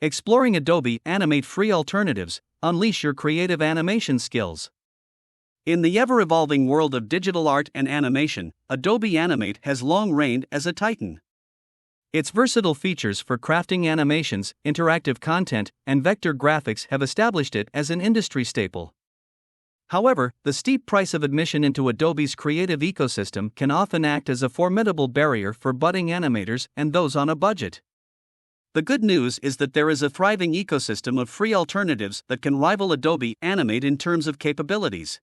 Exploring Adobe Animate free alternatives, unleash your creative animation skills. In the ever-evolving world of digital art and animation, Adobe Animate has long reigned as a titan. Its versatile features for crafting animations, interactive content, and vector graphics have established it as an industry staple. However, the steep price of admission into Adobe's creative ecosystem can often act as a formidable barrier for budding animators and those on a budget. The good news is that there is a thriving ecosystem of free alternatives that can rival Adobe Animate in terms of capabilities.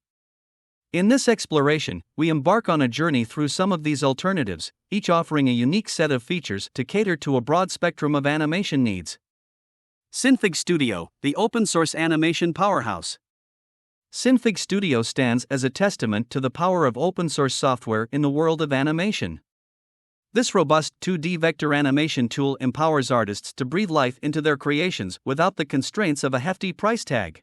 In this exploration, we embark on a journey through some of these alternatives, each offering a unique set of features to cater to a broad spectrum of animation needs. Synfig Studio, the open-source animation powerhouse. Synfig Studio stands as a testament to the power of open-source software in the world of animation. This robust 2D vector animation tool empowers artists to breathe life into their creations without the constraints of a hefty price tag.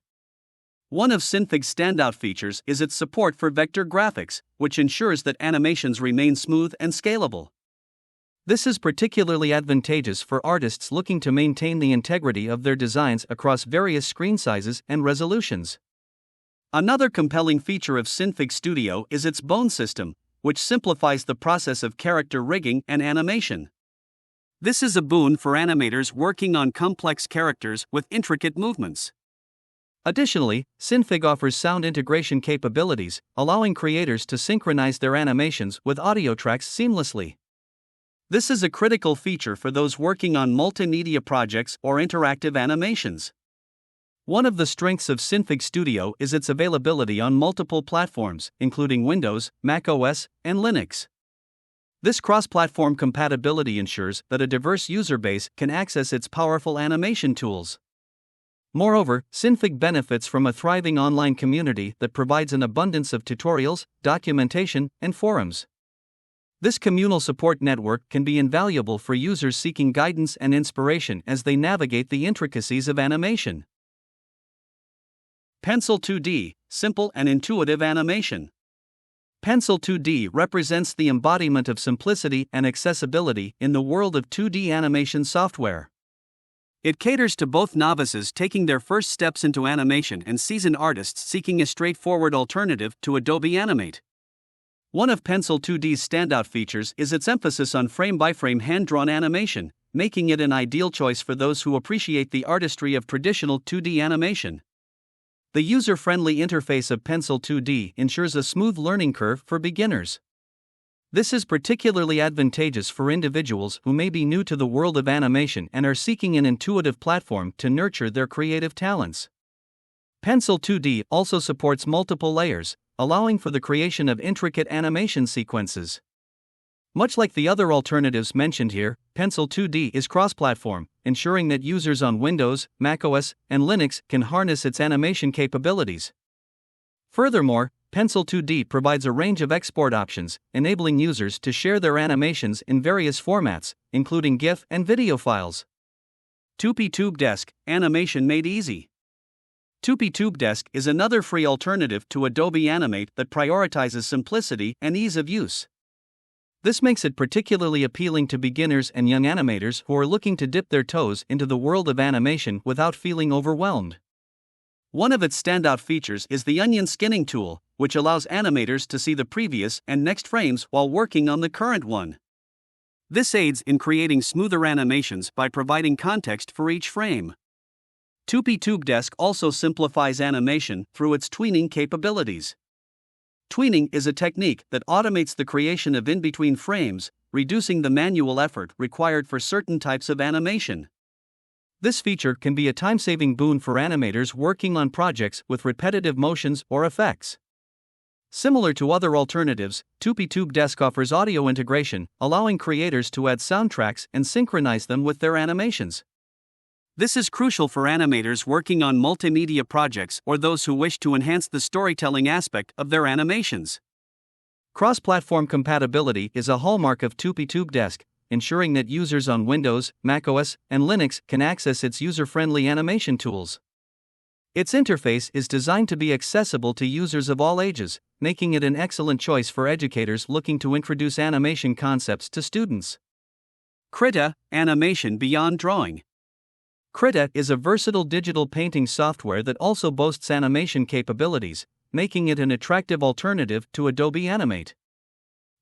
One of Synfig's standout features is its support for vector graphics, which ensures that animations remain smooth and scalable. This is particularly advantageous for artists looking to maintain the integrity of their designs across various screen sizes and resolutions. Another compelling feature of Synfig Studio is its bone system, which simplifies the process of character rigging and animation. This is a boon for animators working on complex characters with intricate movements. Additionally, Synfig offers sound integration capabilities, allowing creators to synchronize their animations with audio tracks seamlessly. This is a critical feature for those working on multimedia projects or interactive animations. One of the strengths of Synfig Studio is its availability on multiple platforms, including Windows, Mac OS, and Linux. This cross-platform compatibility ensures that a diverse user base can access its powerful animation tools. Moreover, Synfig benefits from a thriving online community that provides an abundance of tutorials, documentation, and forums. This communal support network can be invaluable for users seeking guidance and inspiration as they navigate the intricacies of animation. Pencil 2D, simple and intuitive animation. Pencil 2D represents the embodiment of simplicity and accessibility in the world of 2D animation software. It caters to both novices taking their first steps into animation and seasoned artists seeking a straightforward alternative to Adobe Animate. One of Pencil 2D's standout features is its emphasis on frame-by-frame hand-drawn animation, making it an ideal choice for those who appreciate the artistry of traditional 2D animation. The user-friendly interface of Pencil 2D ensures a smooth learning curve for beginners. This is particularly advantageous for individuals who may be new to the world of animation and are seeking an intuitive platform to nurture their creative talents. Pencil 2D also supports multiple layers, allowing for the creation of intricate animation sequences. Much like the other alternatives mentioned here, Pencil 2D is cross-platform, ensuring that users on Windows, macOS, and Linux can harness its animation capabilities. Furthermore, Pencil 2D provides a range of export options, enabling users to share their animations in various formats, including GIF and video files. TupiTube Desk, animation made easy. TupiTube Desk is another free alternative to Adobe Animate that prioritizes simplicity and ease of use. This makes it particularly appealing to beginners and young animators who are looking to dip their toes into the world of animation without feeling overwhelmed. One of its standout features is the onion skinning tool, which allows animators to see the previous and next frames while working on the current one. This aids in creating smoother animations by providing context for each frame. TupiTube Desk also simplifies animation through its tweening capabilities. Tweening is a technique that automates the creation of in-between frames, reducing the manual effort required for certain types of animation. This feature can be a time-saving boon for animators working on projects with repetitive motions or effects. Similar to other alternatives, TupiTube Desk offers audio integration, allowing creators to add soundtracks and synchronize them with their animations. This is crucial for animators working on multimedia projects or those who wish to enhance the storytelling aspect of their animations. Cross-platform compatibility is a hallmark of TupiTube Desk, ensuring that users on Windows, macOS, and Linux can access its user-friendly animation tools. Its interface is designed to be accessible to users of all ages, making it an excellent choice for educators looking to introduce animation concepts to students. Krita, animation beyond drawing. Krita is a versatile digital painting software that also boasts animation capabilities, making it an attractive alternative to Adobe Animate.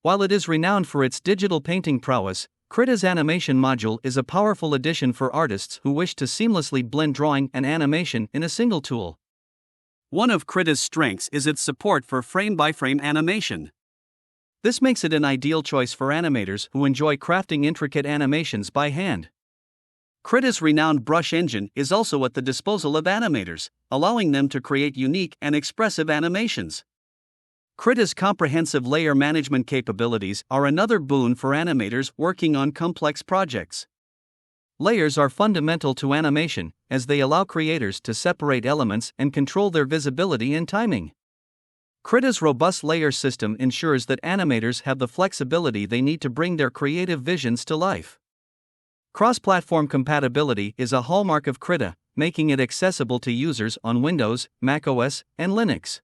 While it is renowned for its digital painting prowess, Krita's animation module is a powerful addition for artists who wish to seamlessly blend drawing and animation in a single tool. One of Krita's strengths is its support for frame-by-frame animation. This makes it an ideal choice for animators who enjoy crafting intricate animations by hand. Krita's renowned brush engine is also at the disposal of animators, allowing them to create unique and expressive animations. Krita's comprehensive layer management capabilities are another boon for animators working on complex projects. Layers are fundamental to animation, as they allow creators to separate elements and control their visibility and timing. Krita's robust layer system ensures that animators have the flexibility they need to bring their creative visions to life. Cross-platform compatibility is a hallmark of Krita, making it accessible to users on Windows, macOS, and Linux.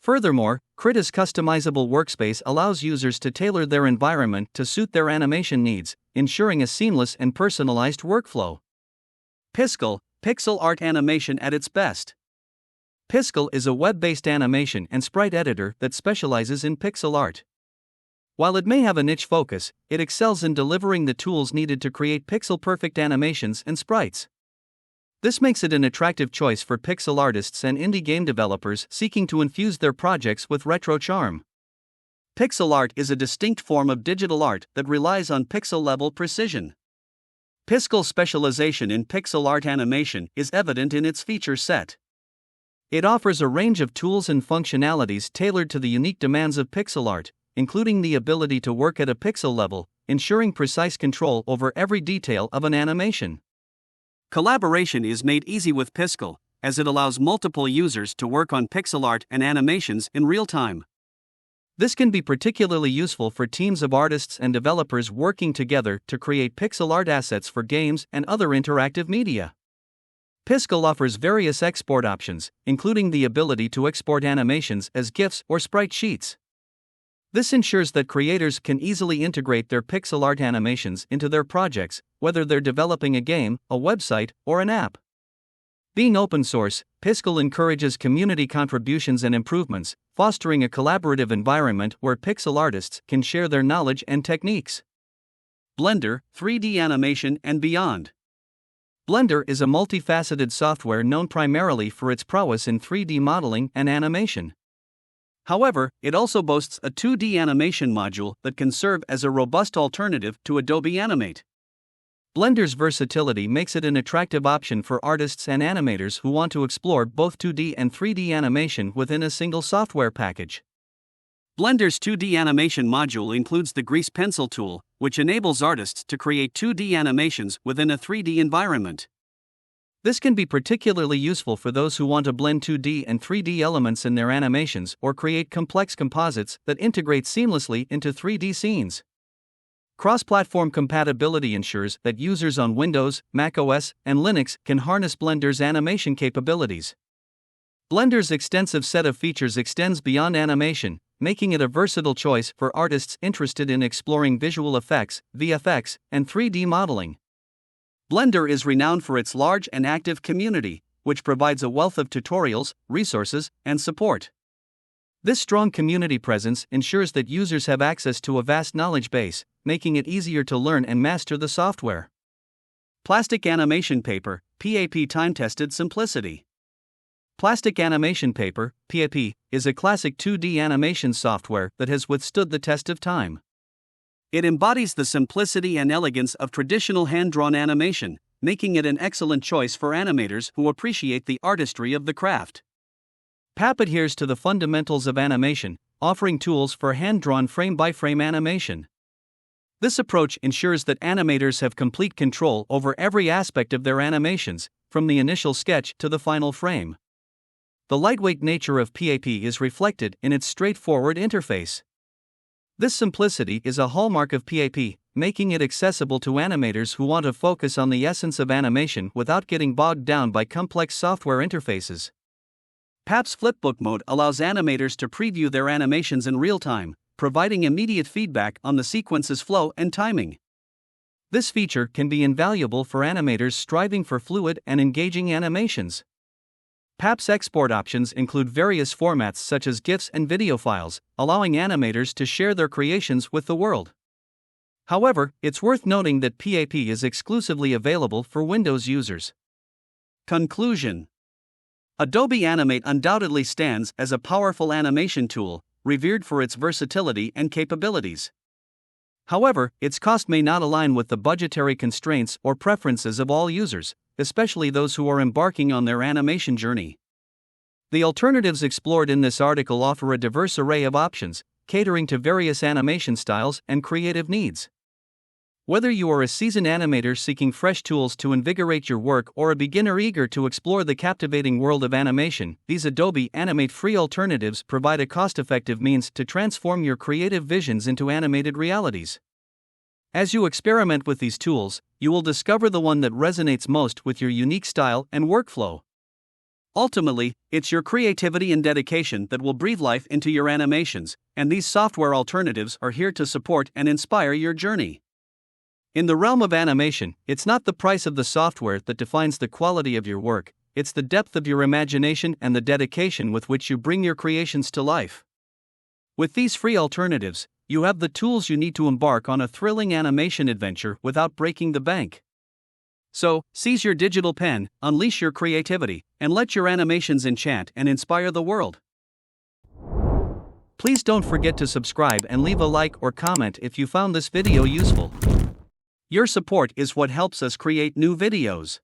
Furthermore, Krita's customizable workspace allows users to tailor their environment to suit their animation needs, ensuring a seamless and personalized workflow. Piscal, pixel art animation at its best. Piscal is a web-based animation and sprite editor that specializes in pixel art. While it may have a niche focus, it excels in delivering the tools needed to create pixel-perfect animations and sprites. This makes it an attractive choice for pixel artists and indie game developers seeking to infuse their projects with retro charm. Pixel art is a distinct form of digital art that relies on pixel-level precision. Piscal's specialization in pixel art animation is evident in its feature set. It offers a range of tools and functionalities tailored to the unique demands of pixel art, including the ability to work at a pixel level, ensuring precise control over every detail of an animation. Collaboration is made easy with Piscal, as it allows multiple users to work on pixel art and animations in real time. This can be particularly useful for teams of artists and developers working together to create pixel art assets for games and other interactive media. Piscal offers various export options, including the ability to export animations as GIFs or sprite sheets. This ensures that creators can easily integrate their pixel art animations into their projects, whether they're developing a game, a website, or an app. Being open source, Piscal encourages community contributions and improvements, fostering a collaborative environment where pixel artists can share their knowledge and techniques. Blender, 3D animation, and beyond. Blender is a multifaceted software known primarily for its prowess in 3D modeling and animation. However, it also boasts a 2D animation module that can serve as a robust alternative to Adobe Animate. Blender's versatility makes it an attractive option for artists and animators who want to explore both 2D and 3D animation within a single software package. Blender's 2D animation module includes the Grease Pencil tool, which enables artists to create 2D animations within a 3D environment. This can be particularly useful for those who want to blend 2D and 3D elements in their animations or create complex composites that integrate seamlessly into 3D scenes. Cross-platform compatibility ensures that users on Windows, macOS, and Linux can harness Blender's animation capabilities. Blender's extensive set of features extends beyond animation, making it a versatile choice for artists interested in exploring visual effects, VFX, and 3D modeling. Blender is renowned for its large and active community, which provides a wealth of tutorials, resources, and support. This strong community presence ensures that users have access to a vast knowledge base, making it easier to learn and master the software. Plastic Animation Paper, PAP Time-Tested Simplicity. Plastic Animation Paper, PAP, is a classic 2D animation software that has withstood the test of time. It embodies the simplicity and elegance of traditional hand-drawn animation, making it an excellent choice for animators who appreciate the artistry of the craft. PAP adheres to the fundamentals of animation, offering tools for hand-drawn frame-by-frame animation. This approach ensures that animators have complete control over every aspect of their animations, from the initial sketch to the final frame. The lightweight nature of PAP is reflected in its straightforward interface. This simplicity is a hallmark of PAP, making it accessible to animators who want to focus on the essence of animation without getting bogged down by complex software interfaces. PAP's Flipbook mode allows animators to preview their animations in real time, providing immediate feedback on the sequence's flow and timing. This feature can be invaluable for animators striving for fluid and engaging animations. PAP's export options include various formats such as GIFs and video files, allowing animators to share their creations with the world. However, it's worth noting that PAP is exclusively available for Windows users. Conclusion: Adobe Animate undoubtedly stands as a powerful animation tool, revered for its versatility and capabilities. However, its cost may not align with the budgetary constraints or preferences of all users, especially those who are embarking on their animation journey. The alternatives explored in this article offer a diverse array of options, catering to various animation styles and creative needs. Whether you are a seasoned animator seeking fresh tools to invigorate your work or a beginner eager to explore the captivating world of animation, these Adobe Animate free alternatives provide a cost-effective means to transform your creative visions into animated realities. As you experiment with these tools, you will discover the one that resonates most with your unique style and workflow. Ultimately, it's your creativity and dedication that will breathe life into your animations, and these software alternatives are here to support and inspire your journey. In the realm of animation, it's not the price of the software that defines the quality of your work, it's the depth of your imagination and the dedication with which you bring your creations to life. With these free alternatives, you have the tools you need to embark on a thrilling animation adventure without breaking the bank. So, seize your digital pen, unleash your creativity, and let your animations enchant and inspire the world. Please don't forget to subscribe and leave a like or comment if you found this video useful. Your support is what helps us create new videos.